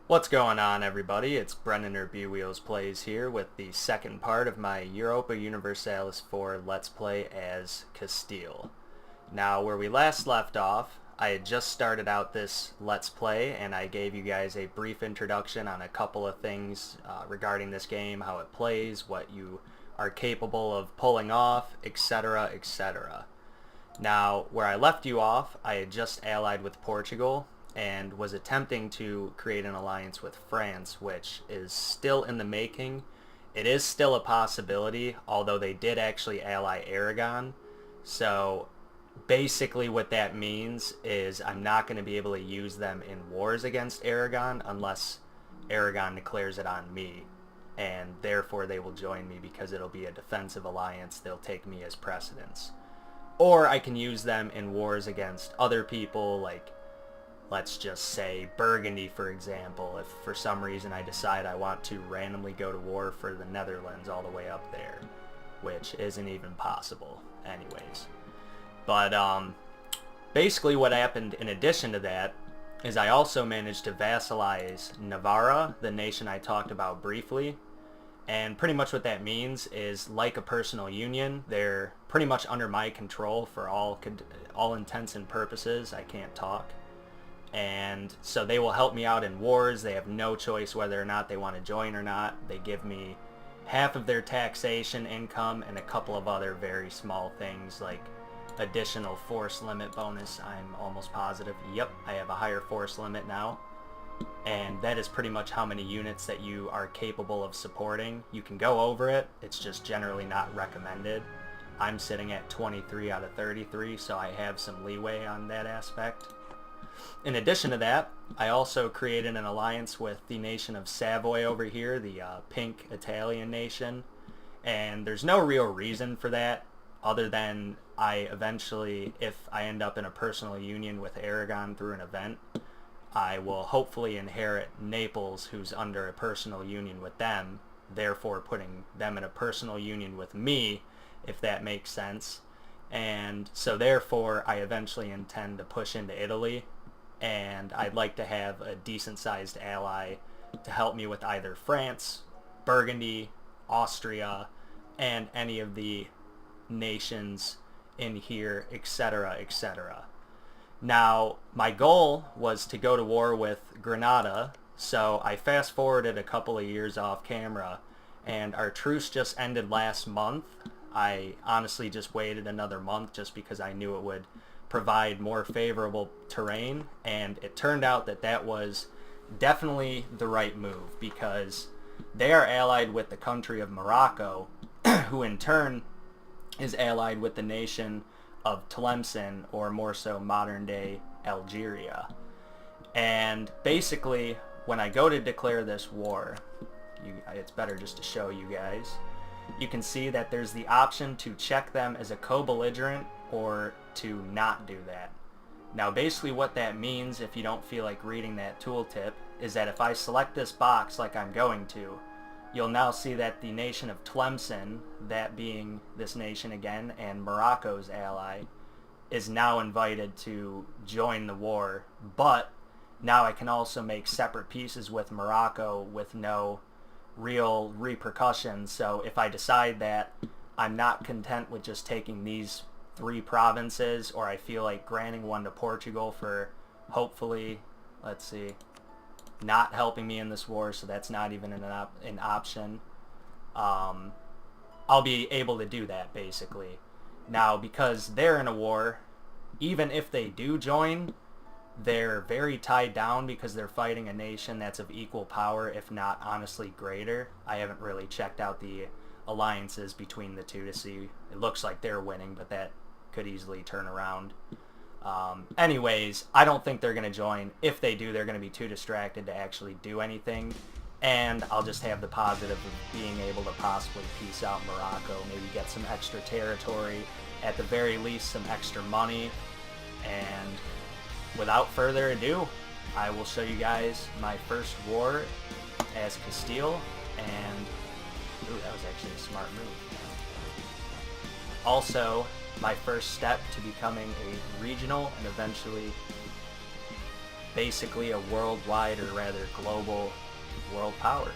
What's going on, everybody? It's Brendan or B-Wheels Plays here with the second part of my Europa Universalis 4 Let's Play as Castile. Now, where we last left off, I had just started out this Let's Play, and I gave you guys a brief introduction on a couple of things regarding this game, how it plays, what you are capable of pulling off, etc., etc. Now, where I left you off, I had just allied with Portugal, and was attempting to create an alliance with France, which is still in the making. It is still a possibility, although they did actually ally Aragon. So basically what that means is I'm not going to be able to use them in wars against Aragon unless Aragon declares it on me. And therefore they will join me because it'll be a defensive alliance. They'll take me as precedence. Or I can use them in wars against other people, like let's just say Burgundy, for example, if for some reason I decide I want to randomly go to war for the Netherlands all the way up there, which isn't even possible anyways. But basically what happened in addition to that is I also managed to vassalize Navarra, the nation I talked about briefly. And pretty much what that means is, like a personal union, they're pretty much under my control for all intents and purposes. I can't talk. And so they will help me out in wars. They have no choice whether or not they want to join or not. They give me half of their taxation income and a couple of other very small things like additional force limit bonus. I'm almost positive. Yep, I have a higher force limit now. And that is pretty much how many units that you are capable of supporting. You can go over it. It's just generally not recommended. I'm sitting at 23 out of 33, so I have some leeway on that aspect. In addition to that, I also created an alliance with the nation of Savoy over here, the pink Italian nation. And there's no real reason for that other than I eventually, if I end up in a personal union with Aragon through an event, I will hopefully inherit Naples, who's under a personal union with them, therefore putting them in a personal union with me, if that makes sense. And so therefore I eventually intend to push into Italy, and I'd like to have a decent-sized ally to help me with either France, Burgundy, Austria, and any of the nations in here, etc., etc. Now, my goal was to go to war with Granada, so I fast-forwarded a couple of years off camera, and our truce just ended last month. I honestly just waited another month just because I knew it would provide more favorable terrain, and it turned out that that was definitely the right move because they are allied with the country of Morocco, who in turn is allied with the nation of Tlemcen, or more so modern day Algeria. And basically when I go to declare this war, it's better just to show you guys, you can see that there's the option to check them as a co-belligerent or to not do that. Now basically what that means, if you don't feel like reading that tooltip, is that if I select this box like I'm going to, you'll now see that the nation of Tlemcen, that being this nation again, and Morocco's ally, is now invited to join the war. But now I can also make separate pieces with Morocco with no real repercussions. So if I decide that I'm not content with just taking these 3 provinces, or I feel like granting one to Portugal for hopefully, let's see, not helping me in this war, so that's not even an option, I'll be able to do that basically. Now because they're in a war, even if they do join, they're very tied down because they're fighting a nation that's of equal power, if not honestly greater. I haven't really checked out the alliances between the two to see. It looks like they're winning, but that could easily turn around. Anyways, I don't think they're going to join. If they do, they're going to be too distracted to actually do anything, and I'll just have the positive of being able to possibly peace out Morocco, maybe get some extra territory, at the very least some extra money. And without further ado, I will show you guys my first war as Castile, and ooh, that was actually a smart move. Also, my first step to becoming a regional and eventually basically a worldwide, or rather global, world power,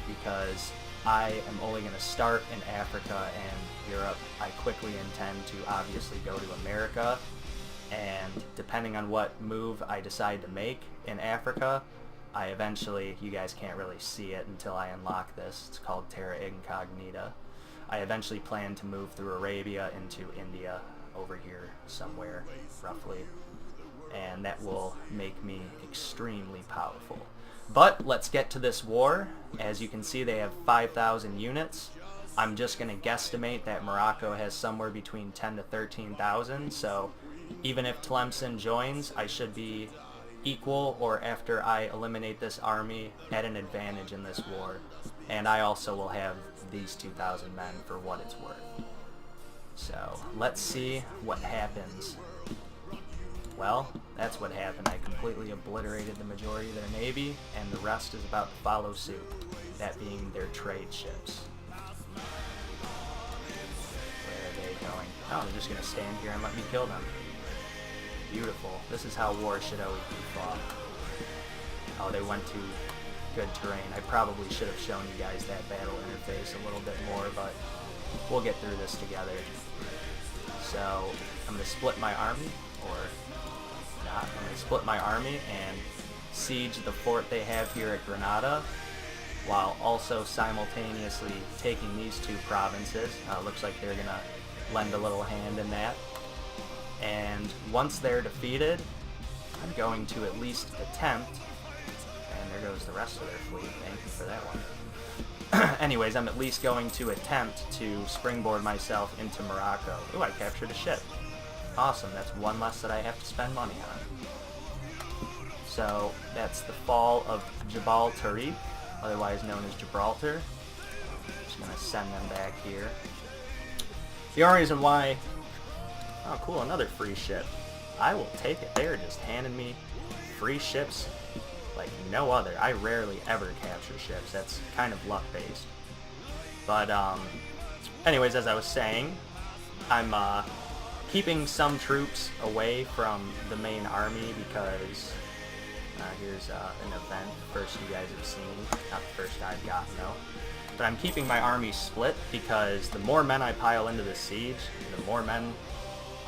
because I am only going to start in Africa and Europe. I quickly intend to obviously go to America, and depending on what move I decide to make in Africa, I eventually, you guys can't really see it until I unlock this, it's called Terra Incognita. I eventually plan to move through Arabia into India, over here somewhere, roughly, and that will make me extremely powerful. But let's get to this war. As you can see, they have 5,000 units. I'm just going to guesstimate that Morocco has somewhere between 10 to 13,000, so even if Tlemcen joins, I should be equal, or after I eliminate this army, at an advantage in this war. And I also will have these 2,000 men for what it's worth. So let's see what happens. Well, that's what happened. I completely obliterated the majority of their navy, and the rest is about to follow suit, that being their trade ships. Where are they going? Oh, they're just going to stand here and let me kill them. Beautiful. This is how war should always be fought. Oh, they went to good terrain. I probably should have shown you guys that battle interface a little bit more, but we'll get through this together. So, I'm going to split my army, or not. I'm going to split my army and siege the fort they have here at Granada, while also simultaneously taking these two provinces. Looks like they're going to lend a little hand in that. And once they're defeated, I'm going to at least attempt, and there goes the rest of their fleet, thank you for that one. Anyways, I'm at least going to attempt to springboard myself into Morocco. Ooh, I captured a ship. Awesome, that's one less that I have to spend money on. So, that's the fall of Jabal Tariq, otherwise known as Gibraltar. Just going to send them back here. The only reason why... Oh, cool, another free ship. I will take it. They're just handing me free ships like no other. I rarely ever capture ships. That's kind of luck-based. But, anyways, as I was saying, I'm, keeping some troops away from the main army because, here's, an event, the first you guys have seen. Not the first I've gotten, though. But I'm keeping my army split because the more men I pile into the siege, the more men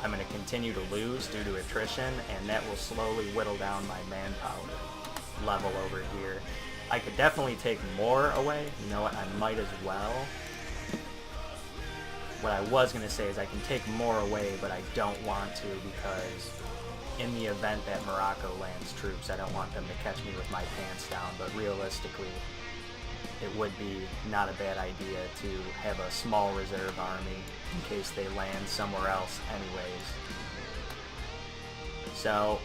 I'm going to continue to lose due to attrition, and that will slowly whittle down my manpower level over here. I could definitely take more away. You know what? I might as well. What I was going to say is I can take more away, but I don't want to, because in the event that Morocco lands troops, I don't want them to catch me with my pants down, but realistically, it would be not a bad idea to have a small reserve army in case they land somewhere else anyways. So,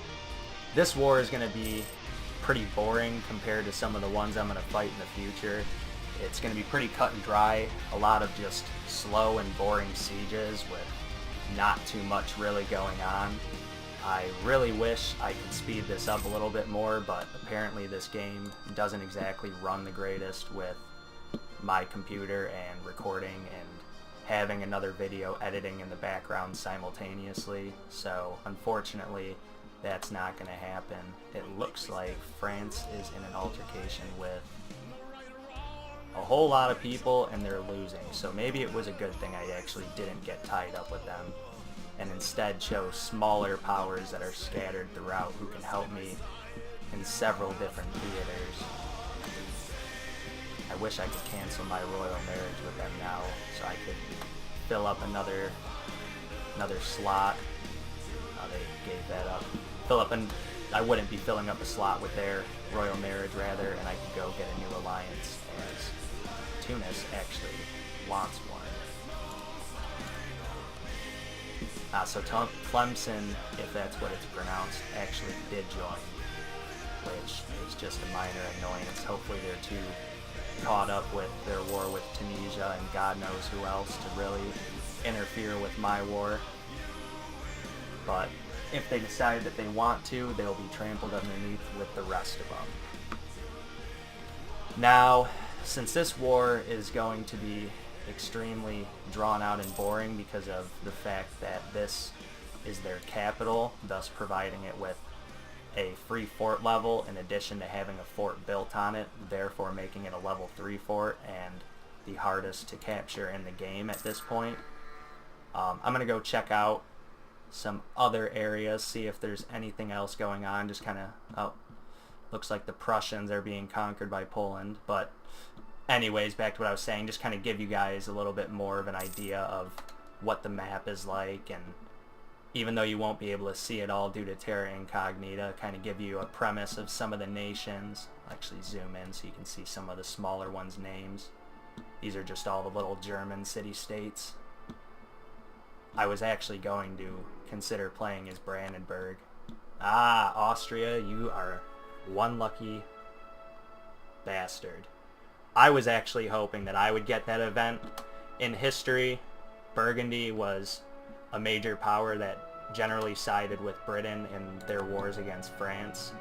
this war is going to be pretty boring compared to some of the ones I'm going to fight in the future. It's going to be pretty cut and dry, a lot of just slow and boring sieges with not too much really going on. I really wish I could speed this up a little bit more, but apparently this game doesn't exactly run the greatest with my computer and recording and having another video editing in the background simultaneously, so unfortunately that's not going to happen. It looks like France is in an altercation with a whole lot of people and they're losing, so maybe it was a good thing I actually didn't get tied up with them and instead chose smaller powers that are scattered throughout who can help me in several different theaters. I wish I could cancel my royal marriage with them now so I could fill up another slot. They gave that up. I wouldn't be filling up a slot with their royal marriage rather, and I could go get a new alliance as Tunis actually wants one. So Tlemcen, if that's what it's pronounced, actually did join, which is just a minor annoyance. Hopefully they're too caught up with their war with Tunisia and God knows who else to really interfere with my war. But if they decide that they want to, they'll be trampled underneath with the rest of them. Now, since this war is going to be extremely drawn out and boring because of the fact that this is their capital, thus providing it with a free fort level in addition to having a fort built on it, therefore making it a level 3 fort and the hardest to capture in the game at this point. I'm going to go check out some other areas, see if there's anything else going on. Just kind of, oh, looks like the Prussians are being conquered by Poland. But anyways, back to what I was saying, just kind of give you guys a little bit more of an idea of what the map is like, and even though you won't be able to see it all due to terra incognita, kind of give you a premise of some of the nations. I'll actually zoom in so you can see some of the smaller ones' names. These are just all the little German city-states. I was actually going to consider playing as Brandenburg. Ah, Austria, you are one lucky bastard. I was actually hoping that I would get that event. In history, Burgundy was a major power that generally sided with Britain in their wars against France,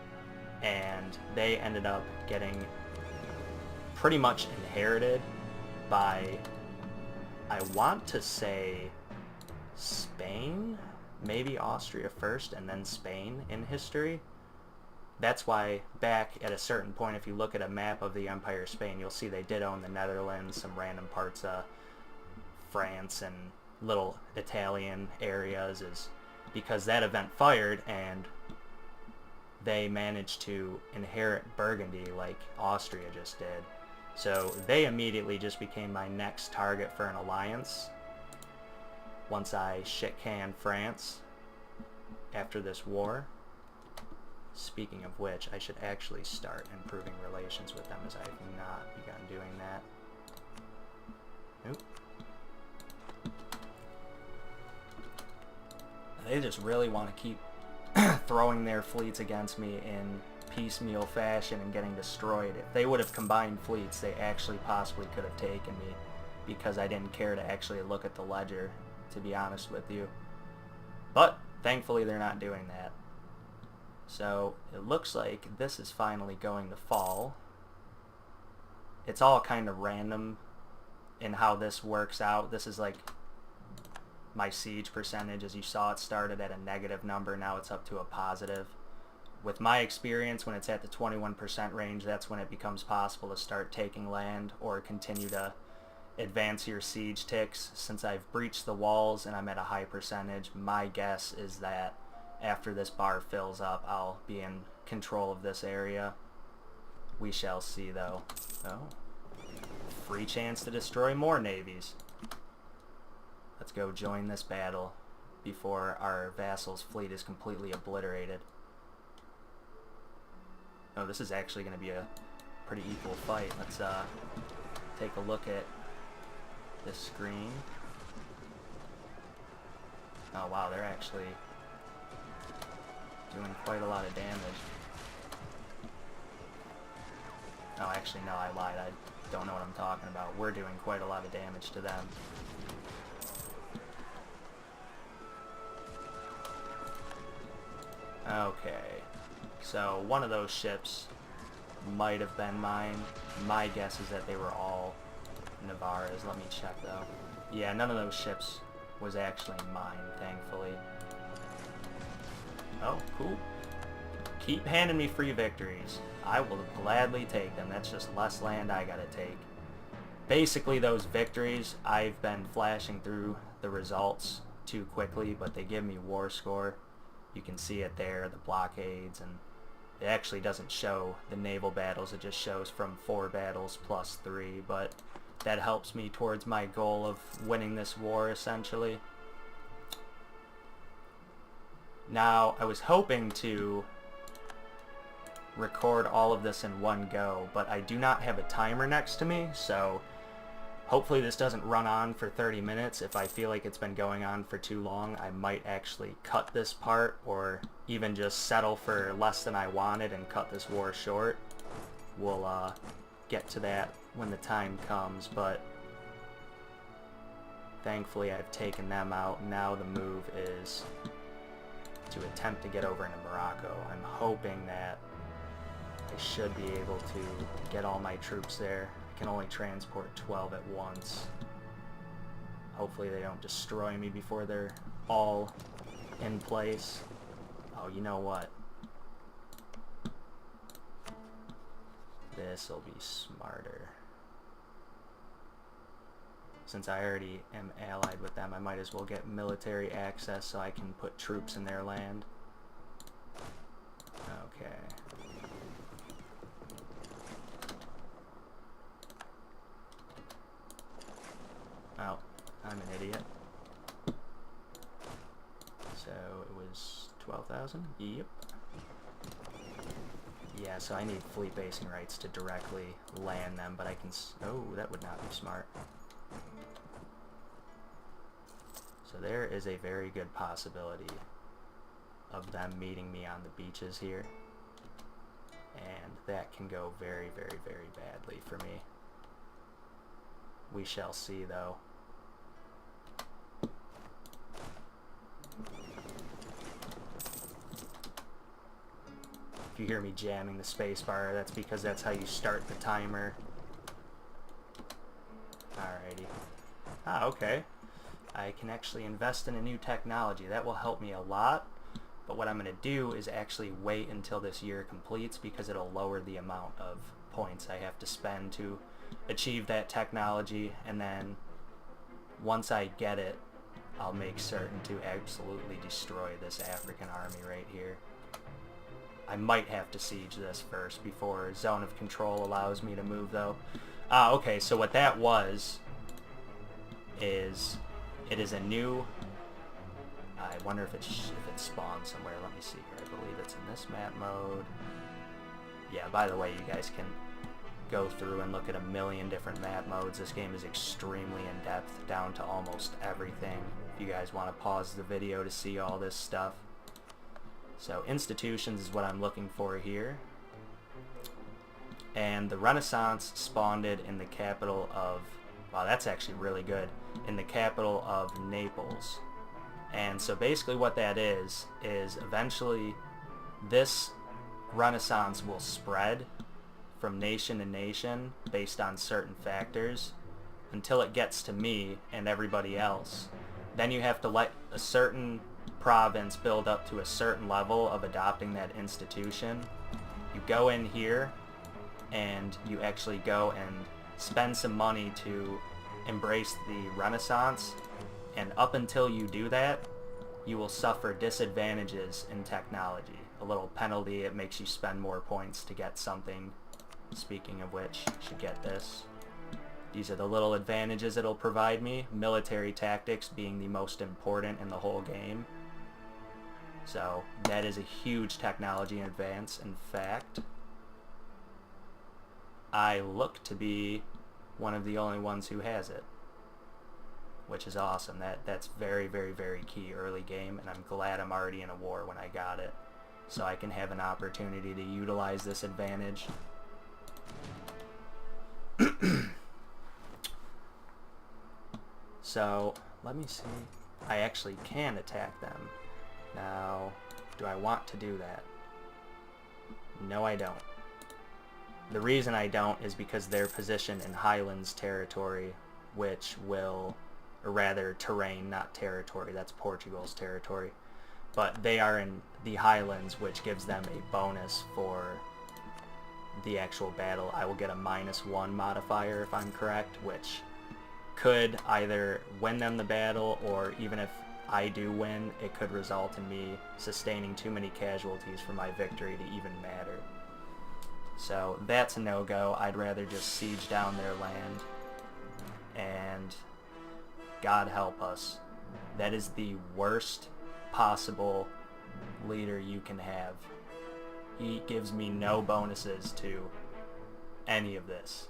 and they ended up getting pretty much inherited by, I want to say, Spain? Maybe Austria first and then Spain in history. That's why back at a certain point, if you look at a map of the Empire of Spain, you'll see they did own the Netherlands, some random parts of France, and little Italian areas, is because that event fired and they managed to inherit Burgundy like Austria just did. So they immediately just became my next target for an alliance once I shit-can France after this war. Speaking of which, I should actually start improving relations with them, as I have not begun doing that. Nope. They just really want to keep throwing their fleets against me in piecemeal fashion and getting destroyed. If they would have combined fleets, they actually possibly could have taken me, because I didn't care to actually look at the ledger, to be honest with you. But thankfully they're not doing that. So it looks like this is finally going to fall. It's all kind of random in how this works out. This is like my siege percentage. As you saw, it started at a negative number, now it's up to a positive. With my experience, when it's at the 21% range, that's when it becomes possible to start taking land or continue to advance your siege ticks. Since I've breached the walls and I'm at a high percentage, my guess is that after this bar fills up, I'll be in control of this area. We shall see, though. Oh, free chance to destroy more navies. Let's go join this battle before our vassal's fleet is completely obliterated. Oh, this is actually going to be a pretty equal fight. Let's take a look at this screen. Oh wow, they're actually doing quite a lot of damage. Oh, actually no, I lied. I don't know what I'm talking about. We're doing quite a lot of damage to them. Okay, so one of those ships might have been mine. My guess is that they were all Navarre's. Let me check though. Yeah, none of those ships was actually mine, thankfully. Oh, cool. Keep handing me free victories. I will gladly take them. That's just less land I gotta take. Basically, those victories, I've been flashing through the results too quickly, but they give me war score. You can see it there, the blockades, and it actually doesn't show the naval battles. It just shows from 4 battles plus 3, but that helps me towards my goal of winning this war, essentially. Now, I was hoping to record all of this in one go, but I do not have a timer next to me, so hopefully this doesn't run on for 30 minutes. If I feel like it's been going on for too long, I might actually cut this part, or even just settle for less than I wanted and cut this war short. We'll get to that when the time comes, but thankfully I've taken them out. Now the move is to attempt to get over into Morocco. I'm hoping that I should be able to get all my troops there. I can only transport 12 at once. Hopefully they don't destroy me before they're all in place. Oh, you know what? This will be smarter. Since I already am allied with them, I might as well get military access so I can put troops in their land. Okay. Oh, I'm an idiot. So it was 12,000? Yep. Yeah, so I need fleet basing rights to directly land them, but I can... Oh, that would not be smart. So there is a very good possibility of them meeting me on the beaches here. And that can go very, very, very badly for me. We shall see, though. If you hear me jamming the spacebar, that's because that's how you start the timer. Alrighty. Ah, okay. I can actually invest in a new technology. That will help me a lot. But what I'm going to do is actually wait until this year completes because it'll lower the amount of points I have to spend to achieve that technology. And then once I get it, I'll make certain to absolutely destroy this African army right here. I might have to siege this first before zone of control allows me to move, though. Okay, so what that was is it is a new... I wonder if it spawns somewhere. Let me see here. I believe it's in this map mode. Yeah, by the way, you guys can go through and look at a million different map modes. This game is extremely in-depth, down to almost everything. If you guys want to pause the video to see all this stuff. So institutions is what I'm looking for here. And the Renaissance spawned in the capital of... Wow, that's actually really good. In the capital of Naples. And so basically what that is eventually this Renaissance will spread from nation to nation based on certain factors until it gets to me and everybody else. Then you have to let a certain province build up to a certain level of adopting that institution. You go in here and you actually go and spend some money to embrace the Renaissance, and up until you do that, you will suffer disadvantages in technology. A little penalty, it makes you spend more points to get something. Speaking of which, you should get this. These are the little advantages it'll provide me, military tactics being the most important in the whole game. So that is a huge technology advance. In fact, I look to be one of the only ones who has it, which is awesome. That's very, very, very key early game, and I'm glad I'm already in a war when I got it, so I can have an opportunity to utilize this advantage. So let me see. I actually can attack them. Now, do I want to do that? No, I don't. The reason I don't is because they're positioned in Highlands territory, which will, or rather terrain, not territory, that's Portugal's territory. But they are in the Highlands, which gives them a bonus for the actual battle. I will get a -1 modifier if I'm correct, which could either win them the battle, or even if I do win, it could result in me sustaining too many casualties for my victory to even matter. So that's a no-go. I'd rather just siege down their land, and God help us, that is the worst possible leader you can have. He gives me no bonuses to any of this.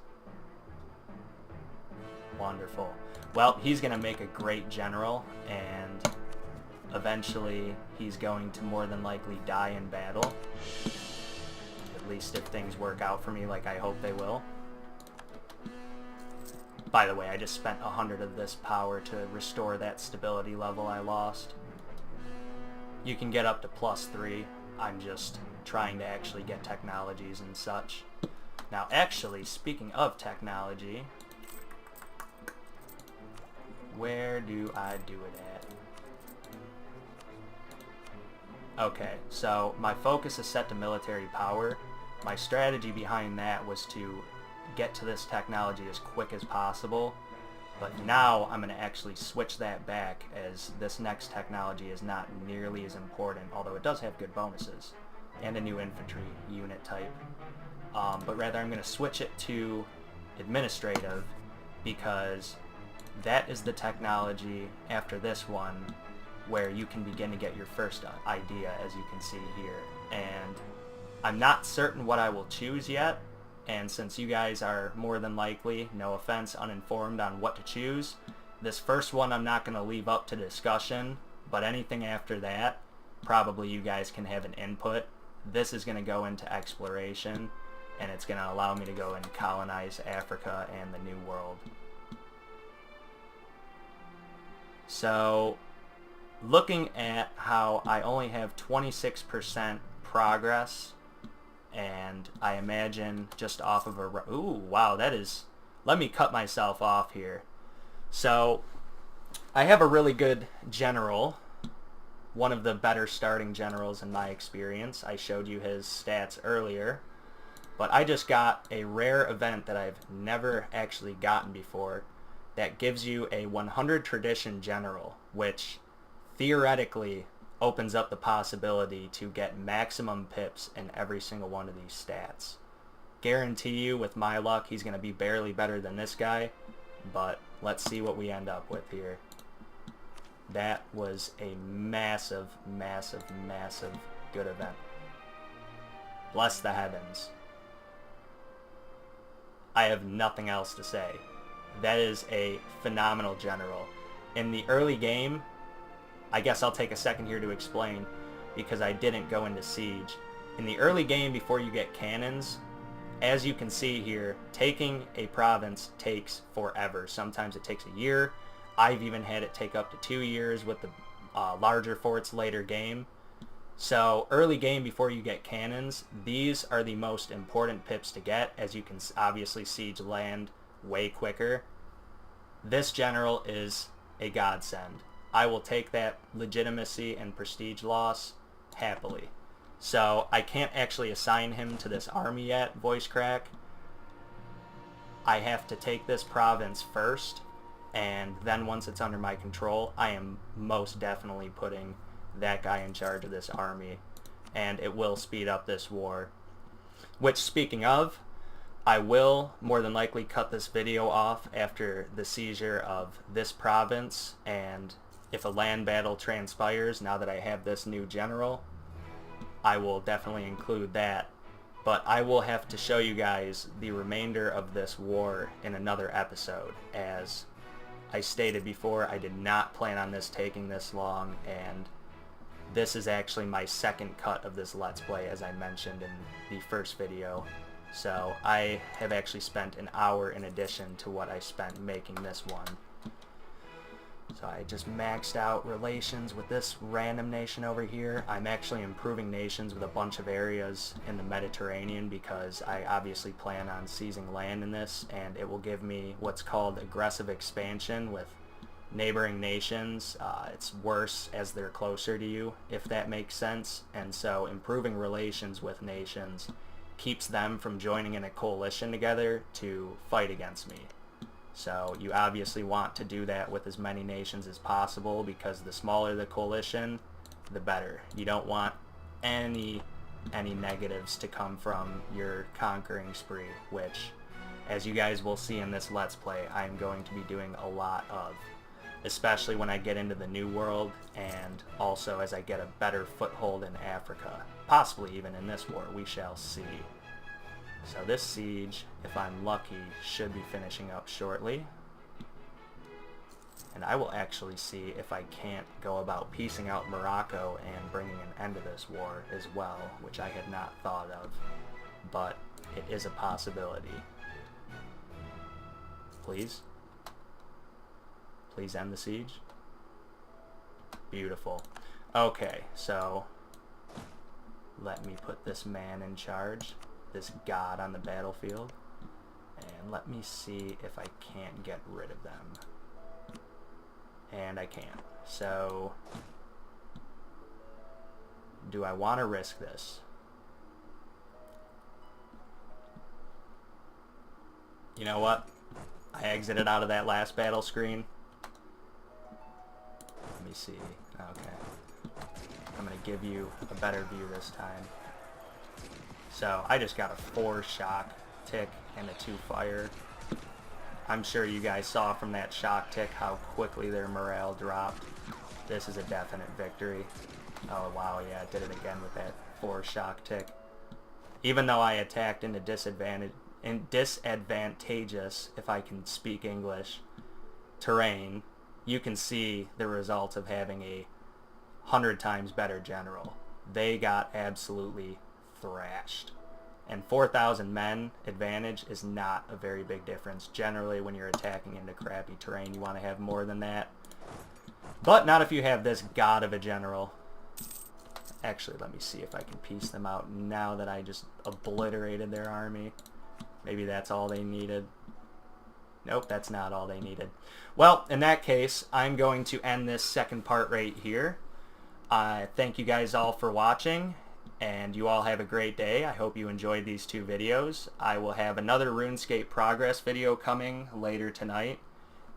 Wonderful. Well, he's going to make a great general, and eventually he's going to more than likely die in battle. At least if things work out for me like I hope they will. By the way, I just spent 100 of this power to restore that stability level I lost. You can get up to +3. I'm just trying to actually get technologies and such. Now, actually, speaking of technology, where do I do it at? Okay, so my focus is set to military power, my strategy behind that was to get to this technology as quick as possible, but now I'm going to actually switch that back, as this next technology is not nearly as important, although it does have good bonuses and a new infantry unit type. But rather I'm going to switch it to administrative, because that is the technology after this one where you can begin to get your first idea, as you can see here. And I'm not certain what I will choose yet, and since you guys are more than likely, no offense, uninformed on what to choose, this first one I'm not going to leave up to discussion, but anything after that, probably you guys can have an input. This is going to go into exploration, and it's going to allow me to go and colonize Africa and the New World. So, looking at how I only have 26% progress, and I imagine just off of a... Ooh, wow, that is... Let me cut myself off here. So, I have a really good general, one of the better starting generals in my experience. I showed you his stats earlier, but I just got a rare event that I've never actually gotten before that gives you a 100 tradition general, which theoretically opens up the possibility to get maximum pips in every single one of these stats. Guarantee you, with my luck, he's going to be barely better than this guy, but let's see what we end up with here. That was a massive, massive, massive good event. Bless the heavens. I have nothing else to say. That is a phenomenal general. In the early game, I guess I'll take a second here to explain, because I didn't go into siege. In the early game, before you get cannons, as you can see here, taking a province takes forever. Sometimes it takes a year. I've even had it take up to 2 years with the larger forts later game. So early game, before you get cannons, these are the most important pips to get, as you can obviously siege land way quicker. This general is a godsend. I will take that legitimacy and prestige loss happily. So I can't actually assign him to this army yet, voice crack. I have to take this province first, and then once it's under my control, I am most definitely putting that guy in charge of this army, and it will speed up this war. Which, speaking of, I will more than likely cut this video off after the seizure of this province, and if a land battle transpires now that I have this new general, I will definitely include that. But I will have to show you guys the remainder of this war in another episode. As I stated before, I did not plan on this taking this long, and this is actually my second cut of this Let's Play, as I mentioned in the first video. So I have actually spent an hour in addition to what I spent making this one. So I just maxed out relations with this random nation over here. I'm actually improving nations with a bunch of areas in the Mediterranean, because I obviously plan on seizing land in this, and it will give me what's called aggressive expansion with neighboring nations. It's worse as they're closer to you, if that makes sense. And so improving relations with nations keeps them from joining in a coalition together to fight against me. So you obviously want to do that with as many nations as possible, because the smaller the coalition, the better. You don't want any negatives to come from your conquering spree, which, as you guys will see in this Let's Play, I'm going to be doing a lot of, especially when I get into the New World, and also as I get a better foothold in Africa. Possibly even in this war, we shall see. So this siege, if I'm lucky, should be finishing up shortly. And I will actually see if I can't go about piecing out Morocco and bringing an end to this war as well, which I had not thought of, but it is a possibility. Please? Please end the siege. Beautiful. Okay, so let me put this man in charge, this god on the battlefield, and let me see if I can't get rid of them. And I can't. So do I want to risk this? You know what? I exited out of that last battle screen. Let me see. Okay. I'm going to give you a better view this time. So I just got a 4 shock tick and a 2 fire. I'm sure you guys saw from that shock tick how quickly their morale dropped. This is a definite victory. Oh wow, yeah, I did it again with that 4 shock tick. Even though I attacked into disadvantageous, if I can speak English, terrain, you can see the results of having a 100 times better general. They got absolutely thrashed. And 4,000 men advantage is not a very big difference. Generally, when you're attacking into crappy terrain, you want to have more than that. But not if you have this god of a general. Actually, let me see if I can piece them out now that I just obliterated their army. Maybe that's all they needed. Nope, that's not all they needed. Well, in that case, I'm going to end this second part right here. Thank you guys all for watching, and you all have a great day. I hope you enjoyed these 2 videos. I will have another RuneScape progress video coming later tonight,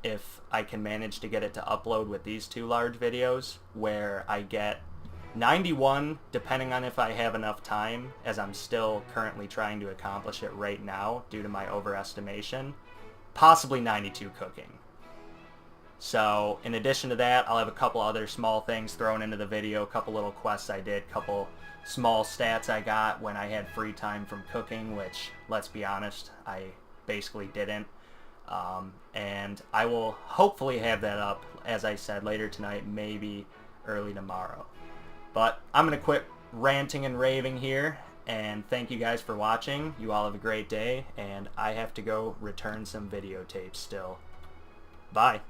if I can manage to get it to upload with these 2 large videos, where I get 91, depending on if I have enough time, as I'm still currently trying to accomplish it right now due to my overestimation, possibly 92 cooking. So in addition to that, I'll have a couple other small things thrown into the video, a couple little quests I did, couple small stats I got when I had free time from cooking, which, let's be honest, I basically didn't. And I will hopefully have that up, as I said, later tonight, maybe early tomorrow. But I'm going to quit ranting and raving here, and thank you guys for watching. You all have a great day, and I have to go return some videotapes still. Bye.